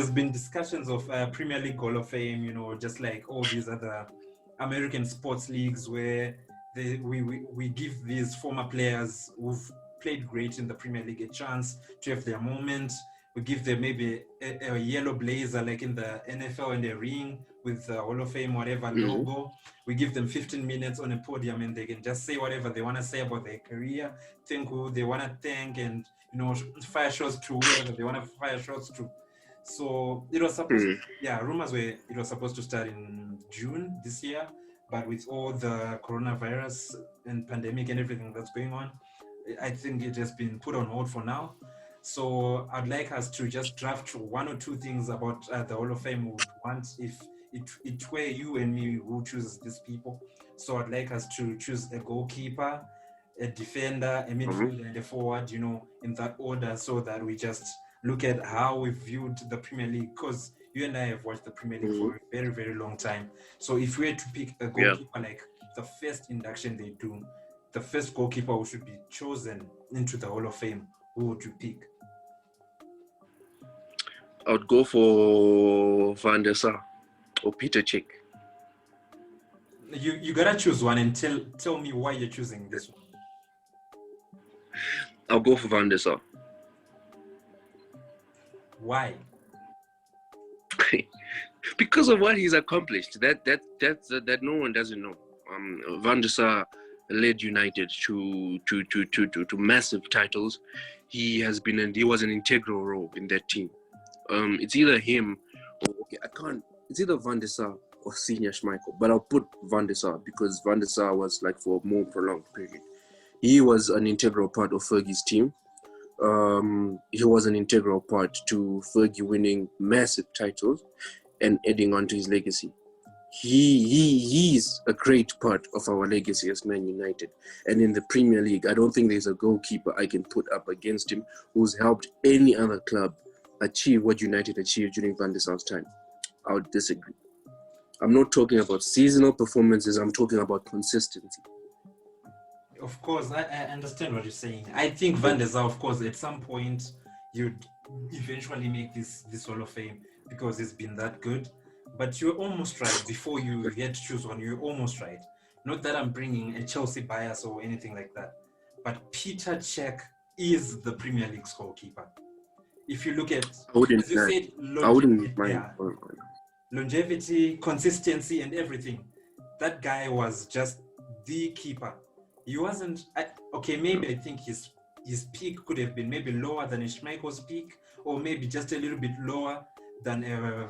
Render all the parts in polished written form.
there's been discussions of Premier League Hall of Fame, just like all these other American sports leagues where we give these former players who've played great in the Premier League a chance to have their moment. We give them maybe a yellow blazer like in the NFL and a ring with the Hall of Fame, whatever logo. We give them 15 minutes on a podium and they can just say whatever they want to say about their career, thank who they want to thank, and fire shots to whoever they want to fire shots to. So it was supposed rumors were it was supposed to start in June this year, but with all the coronavirus and pandemic and everything that's going on, I think it has been put on hold for now. So I'd like us to just draft one or two things about the Hall of Fame we would want if it were you and me who chooses these people. So I'd like us to choose a goalkeeper, a defender, a midfielder, and a forward, in that order, so that we just look at how we viewed the Premier League, because you and I have watched the Premier League for a very, very long time. So if we had to pick a goalkeeper, like the first induction they do, the first goalkeeper who should be chosen into the Hall of Fame, who would you pick? I would go for Van der Sar or Peter Cech. You gotta choose one and tell me why you're choosing this one. I'll go for Van der Sar. Why? Because of what he's accomplished. That no one doesn't know. Van der Sar led United to massive titles. He was an integral role in that team. It's either him or it's either Van der Sar or Senior Schmeichel, but I'll put Van der Sar because Van der Sar was like for a more prolonged period. He was an integral part of Fergie's team. He was an integral part to Fergie winning massive titles and adding on to his legacy. He's a great part of our legacy as Man United. And in the Premier League, I don't think there's a goalkeeper I can put up against him who's helped any other club achieve what United achieved during Van der Sar's time. I would disagree. I'm not talking about seasonal performances, I'm talking about consistency. Of course, I understand what you're saying. I think Van der Sar, of course, at some point, you'd eventually make this Hall of Fame because he's been that good. But you're almost right. Before you get to choose one, you're almost right. Not that I'm bringing a Chelsea bias or anything like that. But Peter Cech is the Premier League's goalkeeper. If you look at, as you said, longevity, consistency, and everything, that guy was just the keeper. He wasn't, maybe I think his peak could have been maybe lower than Schmeichel's peak, or maybe just a little bit lower than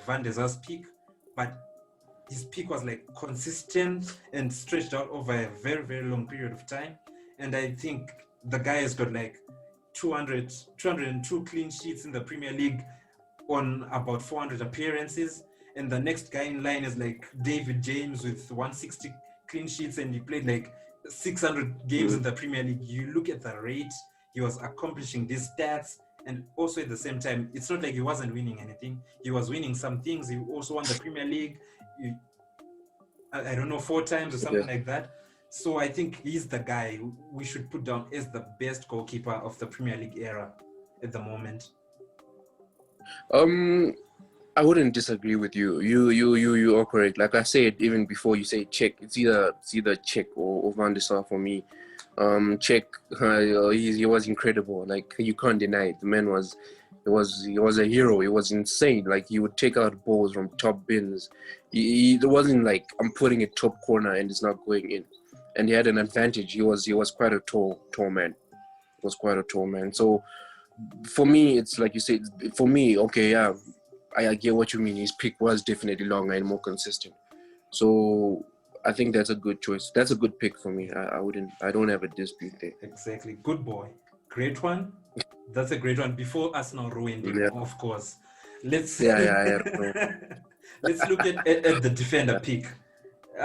Van der Sar's peak. But his peak was like consistent and stretched out over a very, very long period of time. And I think the guy has got like 202 clean sheets in the Premier League on about 400 appearances. And the next guy in line is like David James with 160 clean sheets, and he played like 600 games in the Premier League. You look at the rate, he was accomplishing these stats. And also at the same time, it's not like he wasn't winning anything. He was winning some things. He also won the Premier League, I don't know, 4 times or something like that. So I think he's the guy we should put down as the best goalkeeper of the Premier League era at the moment. I wouldn't disagree with you. You are correct. Like I said, even before you say Cech, it's either Cech or Van der Sar for me. Cech, he was incredible. Like you can't deny it. The man was a hero. He was insane. Like he would take out balls from top bins. It wasn't like I'm putting it top corner and it's not going in. And he had an advantage. He was quite a tall man. He was quite a tall man. So for me, it's like you said. For me, I get what you mean. His pick was definitely longer and more consistent. So I think that's a good choice. That's a good pick for me. I don't have a dispute there. Exactly. Good boy. Great one. That's a great one. Before Arsenal ruined him, of course. Let's let's look at the defender pick.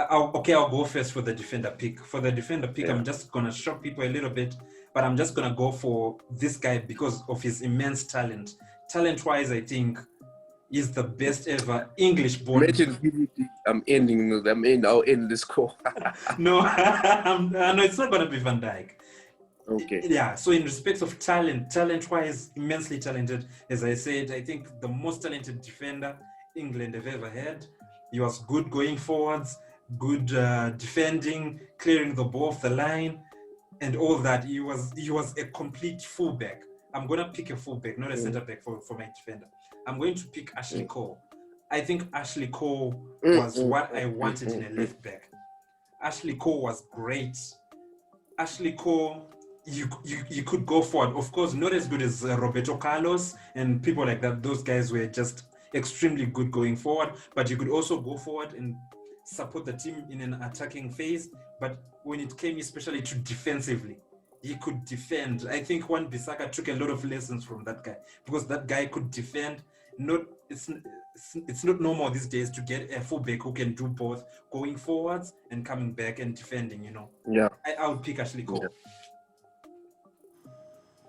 I'll go first for the defender pick. For the defender pick, I'm just going to shock people a little bit, but I'm just going to go for this guy because of his immense talent. Talent-wise, I think he's the best ever English-born. I'll end this call. No, it's not going to be Van Dijk. Okay. Yeah, so in respects of talent-wise, immensely talented. As I said, I think the most talented defender England have ever had. He was good going forwards, good defending, clearing the ball off the line, and all that. He was a complete fullback. I'm gonna pick a fullback, not a centre back for my defender. I'm going to pick Ashley Cole. I think Ashley Cole was what I wanted in a left back. Ashley Cole was great. Ashley Cole, you could go forward. Of course, not as good as Roberto Carlos and people like that. Those guys were just extremely good going forward. But you could also go forward and support the team in an attacking phase. But when it came especially to defensively, he could defend. I think Juan Bissaka took a lot of lessons from that guy, because that guy could defend. It's not normal these days to get a fullback who can do both, going forwards and coming back and defending, Yeah. I would pick Ashley Cole.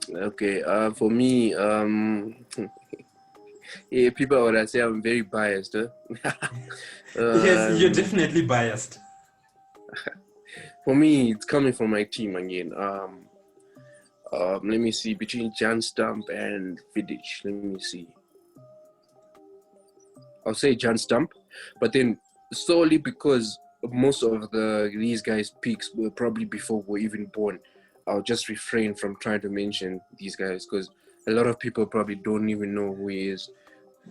Yeah. Okay. For me, yeah, people would say I'm very biased. Yes, you're definitely biased. For me, it's coming from my team again. Let me see, between Jan Stump and Vidic. Let me see. I'll say Jan Stump, but then solely because most of these guys' peaks were probably before we were even born. I'll just refrain from trying to mention these guys because a lot of people probably don't even know who he is.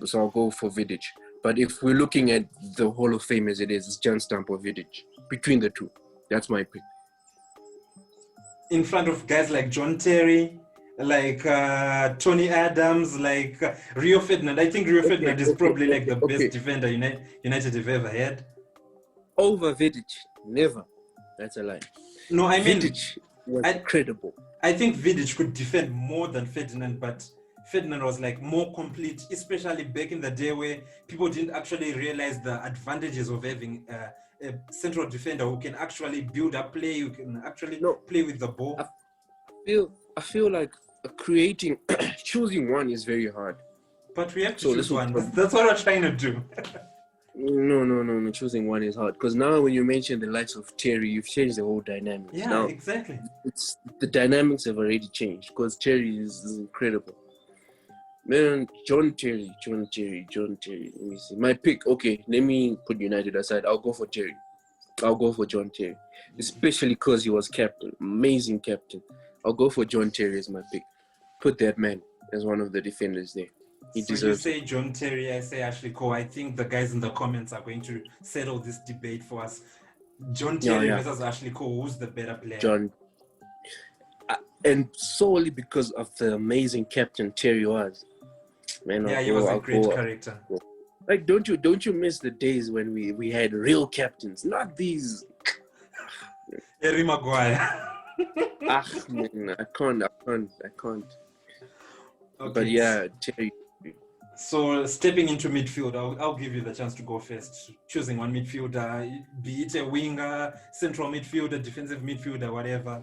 So I'll go for Vidic. But if we're looking at the Hall of Fame as it is, it's Jan Stump or Vidic. Between the two, that's my pick. In front of guys like John Terry, like Tony Adams, like Rio Ferdinand. I think Rio Ferdinand is probably like the best defender United have ever had. Over Vidic, never. That's a lie. No, I mean Vidic was incredible. I think Vidic could defend more than Ferdinand, but Ferdinand was like more complete, especially back in the day where people didn't actually realize the advantages of having a central defender who can actually build up play, who can actually play with the ball. I feel like choosing one is very hard. But we have to choose one. That's what we're trying to do. No. Choosing one is hard because now when you mention the likes of Terry, you've changed the whole dynamics. Yeah, now, exactly. The dynamics have already changed because Terry is incredible. Man, John Terry. Let me see. My pick. Okay, let me put United aside. I'll go for Terry. I'll go for John Terry, especially because he was captain, amazing captain. I'll go for John Terry as my pick. Put that man as one of the defenders there. He deserves you say John Terry, I say Ashley Cole. I think the guys in the comments are going to settle this debate for us. John Terry versus Ashley Cole, who's the better player? John. And solely because of the amazing captain Terry was. Man, he was a great character. Like, don't you miss the days when we had real captains, not these. Harry Maguire. Man, I can't. Okay. But yeah, Terry. So stepping into midfield, I'll give you the chance to go first. Choosing one midfielder, be it a winger, central midfielder, defensive midfielder, whatever.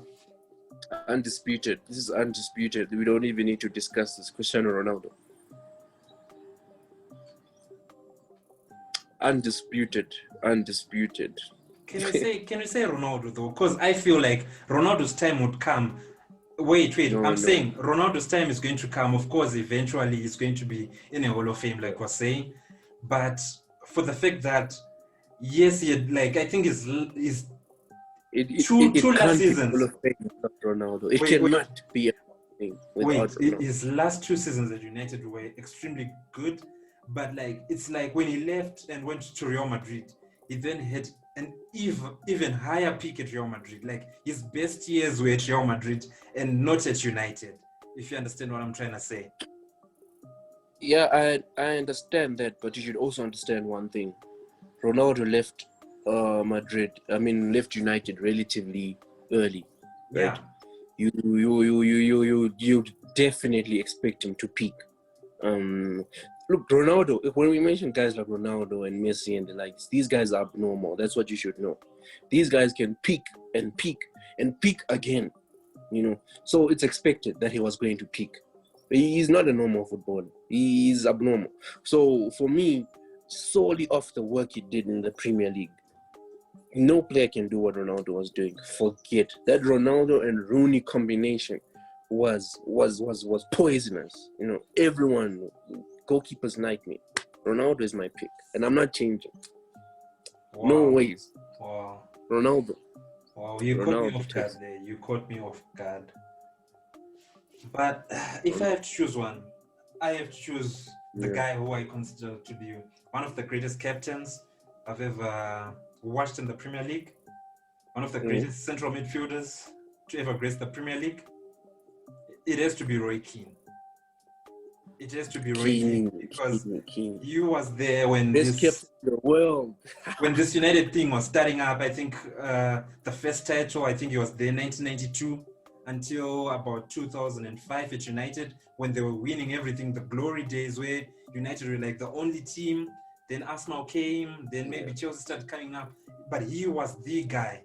Undisputed. This is undisputed. We don't even need to discuss this. Cristiano Ronaldo. Undisputed. Can you say Ronaldo though? Because I feel like Ronaldo's time would come. Wait. I'm saying Ronaldo's time is going to come. Of course, eventually he's going to be in a Hall of Fame, like we're saying. But for the fact that, yes, he had, like, I think his two last seasons. Ronaldo. It cannot be a thing without Ronaldo. His last 2 seasons at United were extremely good. But like, it's like when he left and went to Real Madrid, he then had an even higher peak at Real Madrid. Like, his best years were at Real Madrid and not at United, if you understand what I'm trying to say. Yeah, I understand that, but you should also understand one thing. Ronaldo left left United relatively early. Right? Yeah. You definitely expect him to peak. Look, Ronaldo, when we mention guys like Ronaldo and Messi and the likes, these guys are abnormal. That's what you should know. These guys can peak and peak and peak again, So it's expected that he was going to peak. He's not a normal footballer. He's abnormal. So for me, solely off the work he did in the Premier League, No player can do what Ronaldo was doing. Forget that Ronaldo and Rooney combination was poisonous. You know, everyone, goalkeeper's nightmare. Ronaldo is my pick, and I'm not changing. Wow. No ways. Wow. Ronaldo. Wow, you caught me off guard there. You caught me off guard. But if I have to choose one, I have to choose the guy who I consider to be one of the greatest captains I've ever watched in the Premier League, one of the greatest central midfielders to ever grace the Premier League. It has to be Roy Keane. It has to be Roy Keane because he was there when this kept the world. When this United thing was starting up. I think the first title, I think it was there 1992 until about 2005 at United, when they were winning everything, the glory days where United were like the only team. Then Arsenal came, then maybe Chelsea started coming up, but he was the guy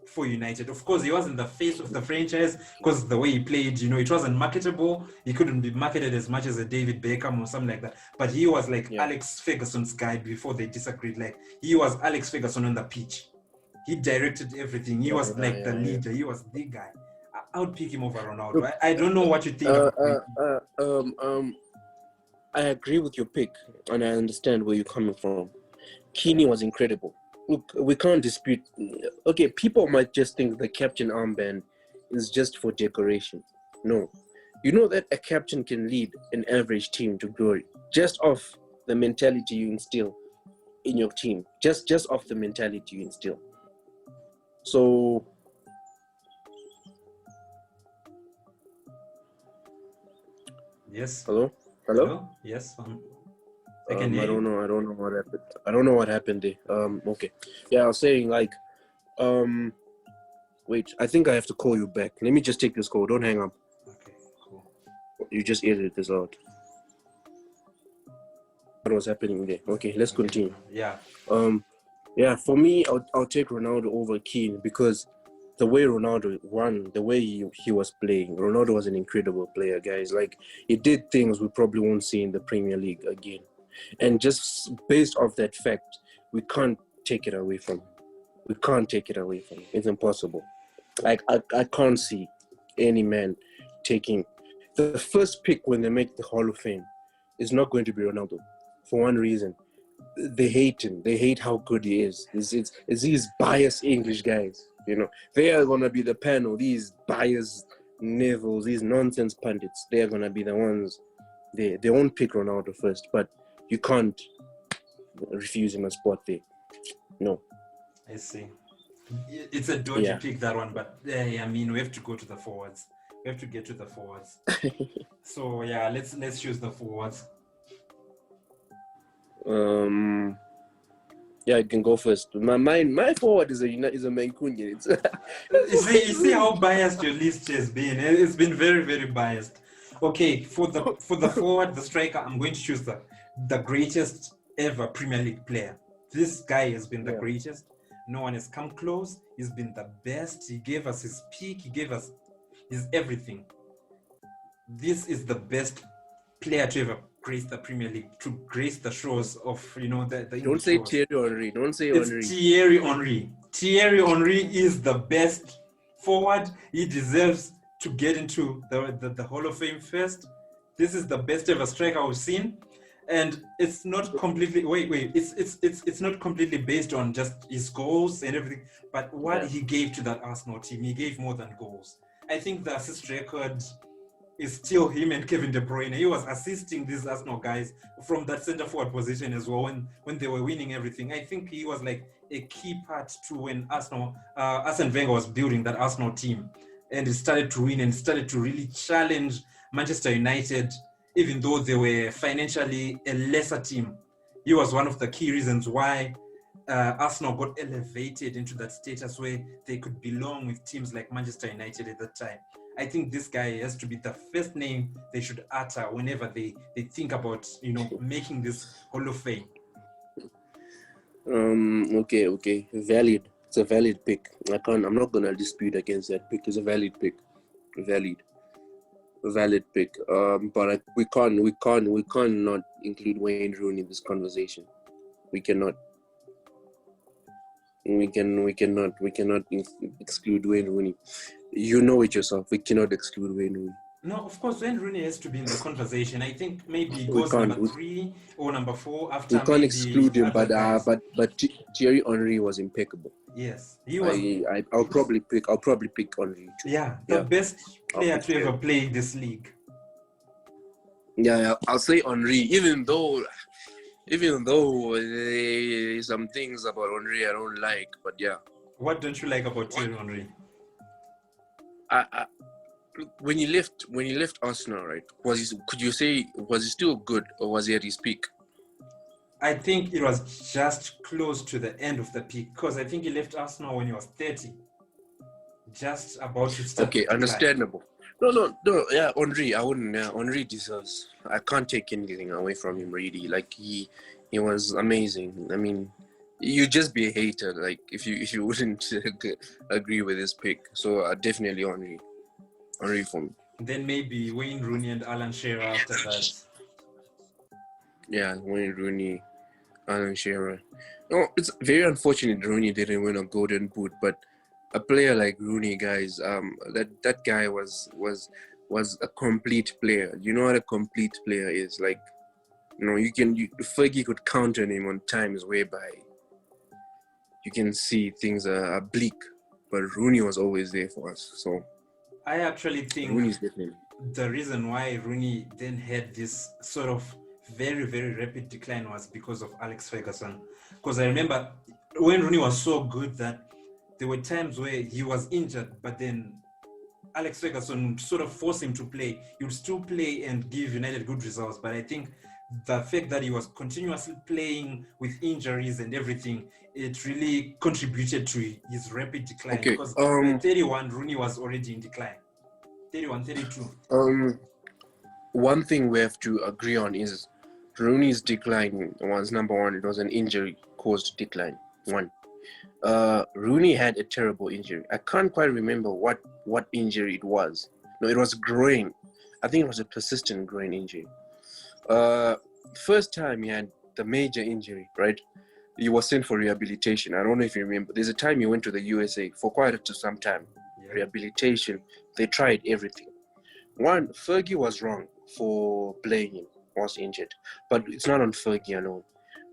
for United. Of course, he wasn't the face of the franchise because the way he played, you know, it wasn't marketable. He couldn't be marketed as much as a David Beckham or something like that. But he was like Alex Ferguson's guy before they disagreed. Like, he was Alex Ferguson on the pitch. He directed everything. He was like the leader. He was the guy. I would pick him over Ronaldo. I don't know what you think about I agree with your pick, and I understand where you're coming from. Keane was incredible. Look, we can't dispute. Okay, people might just think the captain armband is just for decoration. No. You know that a captain can lead an average team to glory just off the mentality you instill in your team. Just off the mentality you instill. So... Yes. Hello? Yes. I don't know what happened. I don't know what happened there. Okay. Yeah, I was saying wait, I think I have to call you back. Let me just take this call. Don't hang up. Okay, cool. You just edited this out. What was happening there? Okay, let's continue. Yeah. Yeah, for me, I'll take Ronaldo over Keane because the way Ronaldo won, the way he was playing, Ronaldo was an incredible player, guys. Like, he did things we probably won't see in the Premier League again. And just based off that fact, we can't take it away from him. We can't take it away from him. It's impossible. Like, I can't see any man taking... The first pick when they make the Hall of Fame is not going to be Ronaldo, for one reason. They hate him. They hate how good he is. It's these biased English guys, you know. They are going to be the panel, these biased Nevilles, these nonsense pundits. They are going to be the ones... They won't pick Ronaldo first, but you can't refuse him a spot there. No. I see. It's a dodgy pick, that one, but I mean, we have to go to the forwards. We have to get to the forwards. So yeah, let's choose the forwards. Yeah, I can go first. My forward is a Mancunian. You see how biased your list has been. It's been very, very biased. Okay, for the forward, the striker, I'm going to choose the greatest ever Premier League player. This guy has been the greatest. No one has come close. He's been the best. He gave us his peak. He gave us his everything. This is the best player to ever grace the Premier League, to grace the shores of, you know, the Don't say Thierry Henry. Don't say Henry. It's Thierry Henry. Thierry Henry is the best forward. He deserves to get into the Hall of Fame first. This is the best ever striker we've seen. And it's not completely it's not completely based on just his goals and everything, but what he gave to that Arsenal team. He gave more than goals. I think the assist record is still him and Kevin De Bruyne. He was assisting these Arsenal guys from that center forward position as well when they were winning everything. I think he was like a key part to when Arsene Wenger was building that Arsenal team, and it started to win and started to really challenge Manchester United, even though they were financially a lesser team. He was one of the key reasons why Arsenal got elevated into that status where they could belong with teams like Manchester United at that time. I think this guy has to be the first name they should utter whenever they think about, you know, making this Hall of Fame. Okay. Valid. It's a valid pick. I'm not gonna dispute against that pick. It's a valid pick. Valid pick. But we can't not include Wayne Rooney in this conversation. We cannot. We cannot exclude Wayne Rooney. You know it yourself. We cannot exclude Wayne Rooney. No, of course, Wayne Rooney has to be in the conversation. I think maybe he We goes can't. number 3 or number 4 after We can't maybe exclude him, other guys. but Thierry Henry was impeccable. Yes, he was. I'll probably pick Henry too. Yeah, the best player to ever play this league. Yeah, I'll say Henry, even though some things about Henry I don't like, but yeah. What don't you like about Thierry Henry? When he left Arsenal, right? Could you say was he still good or was he at his peak? I think it was just close to the end of the peak because I think he left Arsenal when he was 30. Just about to start. Okay, understandable. No. Yeah, Henry, I wouldn't. Yeah, Henry deserves. I can't take anything away from him. Really, like he was amazing. I mean, you just be a hater, like if you wouldn't agree with his pick. So definitely Henry for me. Then maybe Wayne Rooney and Alan Shearer after that. Yeah, Wayne Rooney, Alan Shearer. No, it's very unfortunate Rooney didn't win a Golden Boot, but a player like Rooney, guys, that guy was a complete player. You know what a complete player is? Like, Fergie could count on him on times whereby you can see things are bleak, but Rooney was always there for us. So I actually think Rooney's definitely the reason why Rooney then had this sort of very, very rapid decline was because of Alex Ferguson. Because I remember when Rooney was so good that there were times where he was injured, but then Alex Ferguson sort of forced him to play. He would still play and give United good results. But I think the fact that he was continuously playing with injuries and everything, it really contributed to his rapid decline. Okay. Because at 31, Rooney was already in decline. 31, 32. One thing we have to agree on is Rooney's decline was number one. It was an injury-caused decline. One. Rooney had a terrible injury. I can't quite remember what injury it was. No, it was groin. I think it was a persistent groin injury. First time he had the major injury, right? He was sent for rehabilitation. I don't know if you remember. There's a time he went to the USA for quite some time. Yeah. Rehabilitation. They tried everything. One, Fergie was wrong for playing him. Was injured, but it's not on Fergie alone.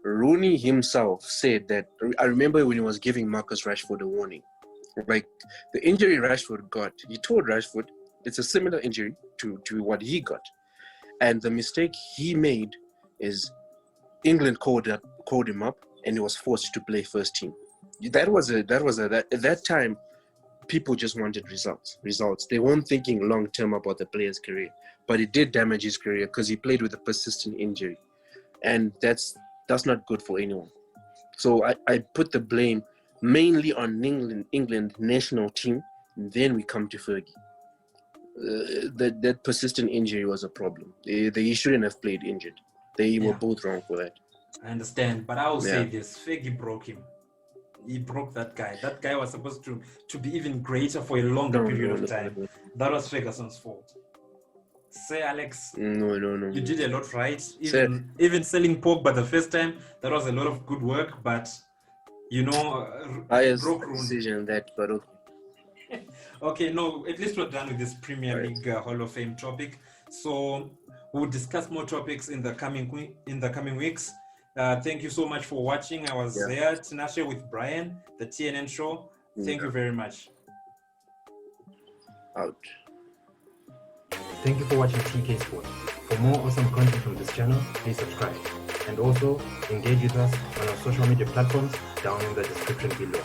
Rooney himself said that. I remember when he was giving Marcus Rashford a warning, like the injury Rashford got. He told Rashford it's a similar injury to what he got, and the mistake he made is England called him up, and he was forced to play first team. At that time, people just wanted results. They weren't thinking long term about the player's career, but it did damage his career because he played with a persistent injury, and that's not good for anyone. So I put the blame mainly on England national team. And then we come to Fergie. That persistent injury was a problem. They shouldn't have played injured. They were both wrong for that. I understand, but I will say this: Fergie broke him. He broke that guy. That guy was supposed to be even greater for a longer period of time. That was Ferguson's fault. Say, Alex, no. You did a lot right. Even selling Pogba the first time, that was a lot of good work. But broke decision that, but okay. Okay, no. At least we're done with this Premier League Hall of Fame topic. So we'll discuss more topics in the coming weeks. Thank you so much for watching. I was there, Tinashe, with Brian, the TnN Show. Thank you very much. Out. Thank you for watching TK Sports. For more awesome content from this channel, please subscribe. And also, engage with us on our social media platforms down in the description below.